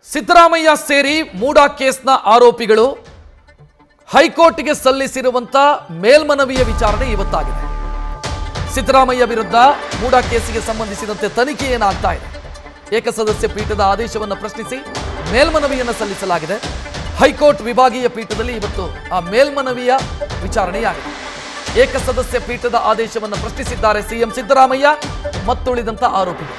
ಸಿದ್ದರಾಮಯ್ಯ ಸೇರಿ ಮೂಡಾ ಕೇಸ್ನ ಆರೋಪಿಗಳು ಹೈಕೋರ್ಟ್ಗೆ ಸಲ್ಲಿಸಿರುವಂತ ಮೇಲ್ಮನವಿಯ ವಿಚಾರಣೆ ಇವತ್ತಾಗಿದೆ. ಸಿದ್ದರಾಮಯ್ಯ ವಿರುದ್ಧ ಮೂಡಾ ಕೇಸಿಗೆ ಸಂಬಂಧಿಸಿದಂತೆ ತನಿಖೆ ಏನಾಗ್ತಾ ಇದೆ. ಏಕಸದಸ್ಯ ಪೀಠದ ಆದೇಶವನ್ನು ಪ್ರಶ್ನಿಸಿ ಮೇಲ್ಮನವಿಯನ್ನು ಸಲ್ಲಿಸಲಾಗಿದೆ. ಹೈಕೋರ್ಟ್ ವಿಭಾಗೀಯ ಪೀಠದಲ್ಲಿ ಇವತ್ತು ಆ ಮೇಲ್ಮನವಿಯ ವಿಚಾರಣೆಯಾಗಿದೆ. ಏಕಸದಸ್ಯ ಪೀಠದ ಆದೇಶವನ್ನು ಪ್ರಶ್ನಿಸಿದ್ದಾರೆ ಸಿಎಂ ಸಿದ್ದರಾಮಯ್ಯ ಮತ್ತುಳಿದಂತ ಆರೋಪಿಗಳು.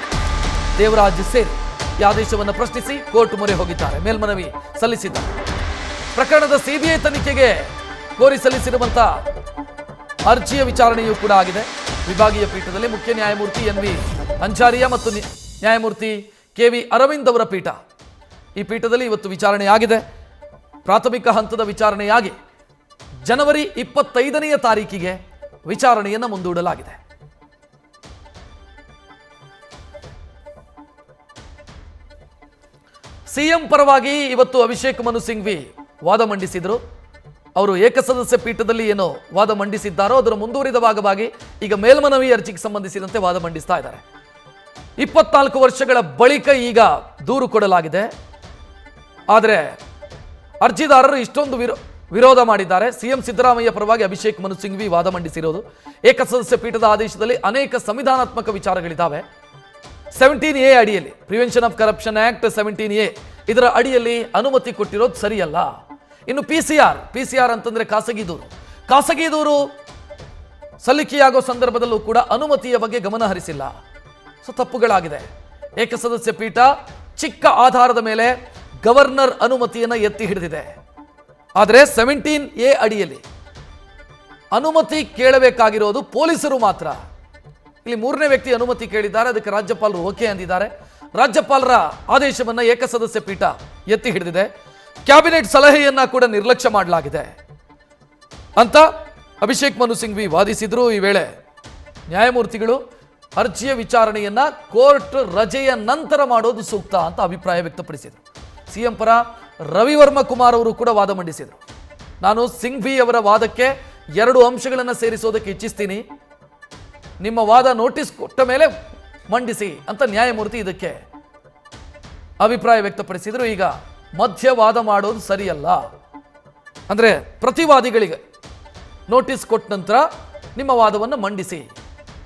ದೇವರಾಜ್ ಸೇರಿ ಈ ಆದೇಶವನ್ನು ಪ್ರಶ್ನಿಸಿ ಕೋರ್ಟ್ ಮೊರೆ ಹೋಗಿದ್ದಾರೆ, ಮೇಲ್ಮನವಿ ಸಲ್ಲಿಸಿದ್ದಾರೆ. ಪ್ರಕರಣದ ಸಿಬಿಐ ತನಿಖೆಗೆ ಕೋರಿ ಸಲ್ಲಿಸಿರುವಂತಹ ಅರ್ಜಿಯ ವಿಚಾರಣೆಯೂ ಕೂಡ ಆಗಿದೆ. ವಿಭಾಗೀಯ ಪೀಠದಲ್ಲಿ ಮುಖ್ಯ ನ್ಯಾಯಮೂರ್ತಿ ಎನ್.ವಿ. ಅಂಚಾರಿಯಾ ಮತ್ತು ನ್ಯಾಯಮೂರ್ತಿ ಕೆ.ವಿ. ಅರವಿಂದ್ ಅವರ ಪೀಠ, ಈ ಪೀಠದಲ್ಲಿ ಇವತ್ತು ವಿಚಾರಣೆಯಾಗಿದೆ. ಪ್ರಾಥಮಿಕ ಹಂತದ ವಿಚಾರಣೆಯಾಗಿ ಜನವರಿ 25ನೇ ತಾರೀಕಿಗೆ ವಿಚಾರಣೆಯನ್ನು ಮುಂದೂಡಲಾಗಿದೆ. ಸಿಎಂ ಪರವಾಗಿ ಇವತ್ತು ಅಭಿಷೇಕ್ ಮನು ಸಿಂಘ್ವಿ ವಾದ ಮಂಡಿಸಿದರು. ಅವರು ಏಕಸದಸ್ಯ ಪೀಠದಲ್ಲಿ ಏನೋ ವಾದ ಮಂಡಿಸಿದ್ದಾರೋ ಅದರ ಮುಂದುವರಿದ ಭಾಗವಾಗಿ ಈಗ ಮೇಲ್ಮನವಿ ಅರ್ಜಿಗೆ ಸಂಬಂಧಿಸಿದಂತೆ ವಾದ ಮಂಡಿಸ್ತಾ ಇದ್ದಾರೆ. 24 ವರ್ಷಗಳ ಬಳಿಕ ಈಗ ದೂರು ಕೊಡಲಾಗಿದೆ. ಆದರೆ ಅರ್ಜಿದಾರರು ಇಷ್ಟೊಂದು ವಿರೋಧ ಮಾಡಿದ್ದಾರೆ. ಸಿಎಂ ಸಿದ್ದರಾಮಯ್ಯ ಪರವಾಗಿ ಅಭಿಷೇಕ್ ಮನು ಸಿಂಘ್ವಿ ವಾದ ಮಂಡಿಸಿರೋದು. ಏಕಸದಸ್ಯ ಪೀಠದ ಆದೇಶದಲ್ಲಿ ಅನೇಕ ಸಂವಿಧಾನಾತ್ಮಕ ವಿಚಾರಗಳಿದ್ದಾವೆ. 17A ಅಡಿಯಲ್ಲಿ prevention of corruption act 17A ಇದರ ಅಡಿಯಲ್ಲಿ ಅನುಮತಿ ಕೊಟ್ಟಿರೋದು ಸರಿಯಲ್ಲ. ಇನ್ನು ಪಿಸಿಆರ್ ಅಂತಂದ್ರೆ ಖಾಸಗಿ ದೂರು ಸಲ್ಲಿಕೆಯಾಗೋ ಸಂದರ್ಭದಲ್ಲೂ ಕೂಡ ಅನುಮತಿಯ ಬಗ್ಗೆ ಗಮನ ಹರಿಸಿಲ್ಲ. ಸೊ ತಪ್ಪುಗಳಾಗಿದೆ. ಏಕಸದಸ್ಯ ಪೀಠ ಚಿಕ್ಕ ಆಧಾರದ ಮೇಲೆ ಗವರ್ನರ್ ಅನುಮತಿಯನ್ನು ಎತ್ತಿ ಹಿಡಿದಿದೆ. ಆದರೆ 17A ಅಡಿಯಲ್ಲಿ ಅನುಮತಿ ಕೇಳಬೇಕಾಗಿರೋದು ಪೊಲೀಸರು ಮಾತ್ರ. ಇಲ್ಲಿ 3ನೇ ವ್ಯಕ್ತಿ ಅನುಮತಿ ಕೇಳಿದ್ದಾರೆ, ಅದಕ್ಕೆ ರಾಜ್ಯಪಾಲರು ಓಕೆ ಅಂದಿದ್ದಾರೆ. ರಾಜ್ಯಪಾಲರ ಆದೇಶವನ್ನು ಏಕಸದಸ್ಯ ಪೀಠ ಎತ್ತಿ ಹಿಡಿದಿದೆ. ಕ್ಯಾಬಿನೆಟ್ ಸಲಹೆಯನ್ನ ಕೂಡ ನಿರ್ಲಕ್ಷ್ಯ ಮಾಡಲಾಗಿದೆ ಅಂತ ಅಭಿಷೇಕ್ ಮನು ಸಿಂಘ್ವಿ ವಾದಿಸಿದ್ರು. ಈ ವೇಳೆ ನ್ಯಾಯಮೂರ್ತಿಗಳು ಅರ್ಜಿಯ ವಿಚಾರಣೆಯನ್ನ ಕೋರ್ಟ್ ರಜೆಯ ನಂತರ ಮಾಡೋದು ಸೂಕ್ತ ಅಂತ ಅಭಿಪ್ರಾಯ ವ್ಯಕ್ತಪಡಿಸಿದರು. ಸಿಎಂ ಪರ ರವಿವರ್ಮ ಕುಮಾರ್ ಅವರು ಕೂಡ ವಾದ ಮಂಡಿಸಿದರು. ನಾನು ಸಿಂಘ್ವಿ ಅವರ ವಾದಕ್ಕೆ 2 ಅಂಶಗಳನ್ನು ಸೇರಿಸೋದಕ್ಕೆ ಇಚ್ಛಿಸ್ತೀನಿ, ನಿಮ್ಮ ವಾದ ನೋಟಿಸ್ ಕೊಟ್ಟ ಮೇಲೆ ಮಂಡಿಸಿ ಅಂತ ನ್ಯಾಯಮೂರ್ತಿ ಇದಕ್ಕೆ ಅಭಿಪ್ರಾಯ ವ್ಯಕ್ತಪಡಿಸಿದರು. ಈಗ ಮಧ್ಯವಾದ ಮಾಡೋದು ಸರಿಯಲ್ಲ, ಅಂದರೆ ಪ್ರತಿವಾದಿಗಳಿಗೆ ನೋಟಿಸ್ ಕೊಟ್ಟ ನಂತರ ನಿಮ್ಮ ವಾದವನ್ನು ಮಂಡಿಸಿ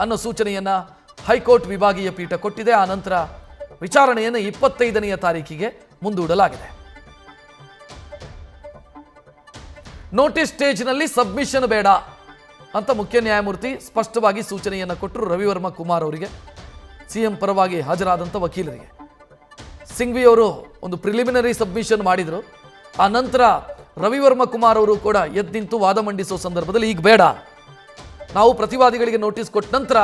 ಅನ್ನೋ ಸೂಚನೆಯನ್ನು ಹೈಕೋರ್ಟ್ ವಿಭಾಗೀಯ ಪೀಠ ಕೊಟ್ಟಿದೆ. ಆ ನಂತರ ವಿಚಾರಣೆಯನ್ನು 25ನೇ ತಾರೀಕಿಗೆ ಮುಂದೂಡಲಾಗಿದೆ. ನೋಟಿಸ್ ಸ್ಟೇಜ್ನಲ್ಲಿ ಸಬ್ಮಿಷನ್ ಬೇಡ ಅಂತ ಮುಖ್ಯ ನ್ಯಾಯಮೂರ್ತಿ ಸ್ಪಷ್ಟವಾಗಿ ಸೂಚನೆಯನ್ನು ಕೊಟ್ಟರು ರವಿವರ್ಮ ಕುಮಾರ್ ಅವರಿಗೆ, ಸಿಎಂ ಪರವಾಗಿ ಹಾಜರಾದಂಥ ವಕೀಲರಿಗೆ. ಸಿಂಘ್ವಿ ಅವರು ಒಂದು ಪ್ರಿಲಿಮಿನರಿ ಸಬ್ಮಿಷನ್ ಮಾಡಿದರು. ಆ ನಂತರ ರವಿವರ್ಮ ಕುಮಾರ್ ಅವರು ಕೂಡ ಎದ್ದು ನಿಂತು ವಾದ ಮಂಡಿಸೋ ಸಂದರ್ಭದಲ್ಲಿ ಈಗ ಬೇಡ, ನಾವು ಪ್ರತಿವಾದಿಗಳಿಗೆ ನೋಟಿಸ್ ಕೊಟ್ಟ ನಂತರ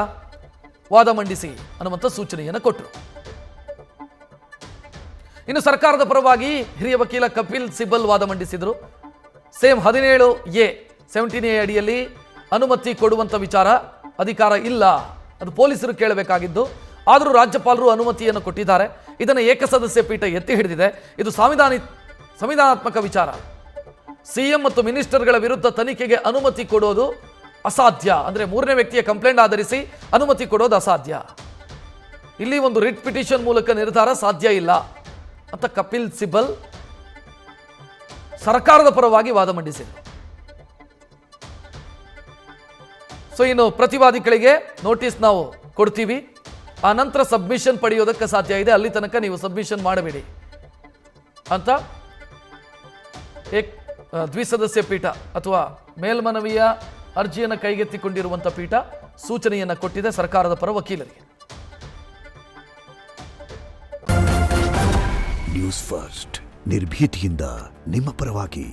ವಾದ ಮಂಡಿಸಿ ಅನ್ನುವಂಥ ಸೂಚನೆಯನ್ನು ಕೊಟ್ಟರು. ಇನ್ನು ಸರ್ಕಾರದ ಪರವಾಗಿ ಹಿರಿಯ ವಕೀಲ ಕಪಿಲ್ ಸಿಬಲ್ ವಾದ ಮಂಡಿಸಿದರು. ಸೇಮ್ 17A ಅಡಿಯಲ್ಲಿ ಅನುಮತಿ ಕೊಡುವಂಥ ಅಧಿಕಾರ ಇಲ್ಲ, ಅದು ಪೊಲೀಸರು ಕೇಳಬೇಕಾಗಿದ್ದು. ಆದರೂ ರಾಜ್ಯಪಾಲರು ಅನುಮತಿಯನ್ನು ಕೊಟ್ಟಿದ್ದಾರೆ. ಇದನ್ನು ಏಕಸದಸ್ಯ ಪೀಠ ಎತ್ತಿ ಹಿಡಿದಿದೆ. ಇದು ಸಂವಿಧಾನಾತ್ಮಕ ವಿಚಾರ. ಸಿಎಂ ಮತ್ತು ಮಿನಿಸ್ಟರ್ಗಳ ವಿರುದ್ಧ ತನಿಖೆಗೆ ಅನುಮತಿ ಕೊಡೋದು ಅಸಾಧ್ಯ, ಅಂದರೆ 3ನೇ ವ್ಯಕ್ತಿಯ ಕಂಪ್ಲೇಂಟ್ ಆಧರಿಸಿ ಅನುಮತಿ ಕೊಡೋದು ಅಸಾಧ್ಯ. ಇಲ್ಲಿ ಒಂದು ರಿಟ್ ಪಿಟಿಷನ್ ಮೂಲಕ ನಿರ್ಧಾರ ಸಾಧ್ಯ ಇಲ್ಲ ಅಂತ ಕಪಿಲ್ ಸಿಬಲ್ ಸರ್ಕಾರದ ಪರವಾಗಿ ವಾದ ಮಂಡಿಸಿದರು. ಸೊ ಇನ್ನು ಪ್ರತಿವಾದಿಗಳಿಗೆ ನೋಟಿಸ್ ನಾವು ಕೊಡ್ತೀವಿ, ಆ ನಂತರ ಸಬ್ಮಿಷನ್ ಪಡೆಯೋದಕ್ಕೆ ಸಾಧ್ಯ ಇದೆ, ಅಲ್ಲಿ ತನಕ ನೀವು ಸಬ್ಮಿಷನ್ ಮಾಡಬೇಡಿ ಅಂತ ದ್ವಿಸದಸ್ಯ ಪೀಠ ಅಥವಾ ಮೇಲ್ಮನವಿಯ ಅರ್ಜಿಯನ್ನು ಕೈಗೆತ್ತಿಕೊಂಡಿರುವಂಥ ಪೀಠ ಸೂಚನೆಯನ್ನು ಕೊಟ್ಟಿದೆ ಸರ್ಕಾರದ ಪರ ವಕೀಲರಿಗೆ. ನ್ಯೂಸ್ ಫಸ್ಟ್ ನಿರ್ಭೀತಿಯಿಂದ ನಿಮ್ಮ ಪರವಾಗಿ.